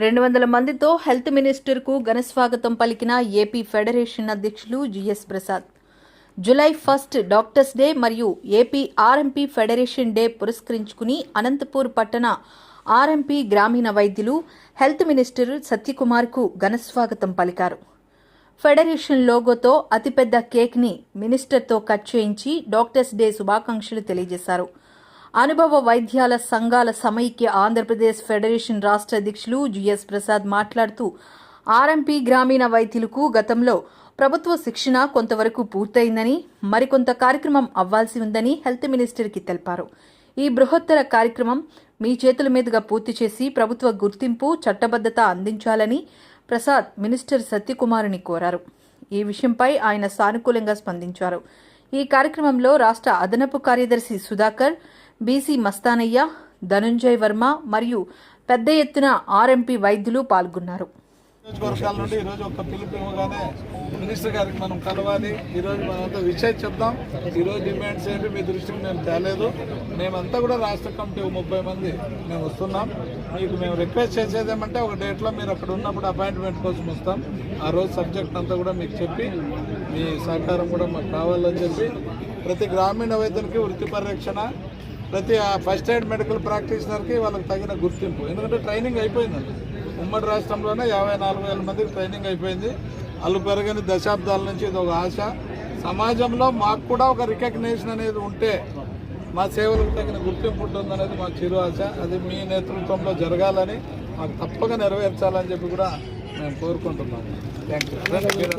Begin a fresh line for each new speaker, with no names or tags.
200 మందితో హెల్త్ మినిస్టర్కు ఘనస్వాగతం పలికిన ఏపీ ఫెడరేషన్ అధ్యక్షులు GS Prasad. July 1 doctors day మరియు ఏపీ ఆర్ఎంపీ ఫెడరేషన్ డే పురస్కరించుకుని అనంతపూర్ పట్టణ ఆర్ఎంపీ గ్రామీణ వైద్యులు హెల్త్ మినిస్టర్ సత్యకుమార్కు ఘనస్వాగతం పలికారు. ఫెడరేషన్ లోగోతో అతిపెద్ద కేక్ని మినిస్టర్తో కట్ చేయించి డాక్టర్స్ డే శుభాకాంక్షలు తెలియజేశారు. అనుభవ వైద్యాల సంఘాల సమైక్య ఆంధ్రప్రదేశ్ ఫెడరేషన్ రాష్ట్ర అధ్యక్షులు జిఎస్ ప్రసాద్ మాట్లాడుతూ ఆర్ఎంపీ గ్రామీణ వైద్యులకు గతంలో ప్రభుత్వ శిక్షణ కొంతవరకు పూర్తయిందని, మరికొంత కార్యక్రమం అవ్వాల్సి ఉందని హెల్త్ మినిస్టర్కి తెలిపారు. ఈ బృహత్తర కార్యక్రమం మీ చేతుల మీదుగా పూర్తి చేసి ప్రభుత్వ గుర్తింపు, చట్టబద్ధత అందించాలని ప్రసాద్ మినిస్టర్ సత్యకుమార్ని కోరారు. ఈ విషయంపై ఆయన సానుకూలంగా స్పందించారు. ఈ కార్యక్రమంలో రాష్ట్ర అదనపు కార్యదర్శి సుధాకర్, బీసీ మస్తానయ్య, ధనుంజయ్ వర్మ మరియు పెద్ద ఎత్తున ఆర్ఎంపీ వైద్యులు పాల్గొన్నారు.
నియోజకవర్గాల నుండి ఈరోజు ఒక పిలుపు ఇవ్వగానే మినిస్టర్ గారికి మనం కలవాలి, ఈరోజు మనంతా విషయం చెప్దాం, ఈరోజు డిమాండ్స్ ఏంటి మీ దృష్టికి మేము తేలేదు, మేమంతా కూడా రాష్ట్ర కమిటీ 30 మంది మేము వస్తున్నాం. మీకు మేము రిక్వెస్ట్ చేసేది ఏమంటే ఒక డేట్లో మీరు అక్కడ ఉన్నప్పుడు అపాయింట్మెంట్ కోసం వస్తాం. ఆ రోజు సబ్జెక్ట్ అంతా కూడా మీకు చెప్పి మీ సహకారం కూడా మాకు కావాలని చెప్పి ప్రతి గ్రామీణ వైద్యులకి వృత్తి పరిరక్షణ, ప్రతి ఫస్ట్ ఎయిడ్ మెడికల్ ప్రాక్టీషనర్కి వాళ్ళకి తగిన గుర్తింపు, ఎందుకంటే ట్రైనింగ్ అయిపోయిందండి. ఉమ్మడి రాష్ట్రంలోనే 54,000 మందికి ట్రైనింగ్ అయిపోయింది. వాళ్ళు పెరగని దశాబ్దాల నుంచి ఇది ఒక ఆశ. సమాజంలో మాకు కూడా ఒక రికగ్నేషన్ అనేది ఉంటే మా సేవలకు తగిన గుర్తింపు ఉంటుందనేది మా చిరు ఆశ. అది మీ నేతృత్వంలో జరగాలని, మాకు తప్పక నెరవేర్చాలని చెప్పి కూడా మేము కోరుకుంటున్నాము. Thank you.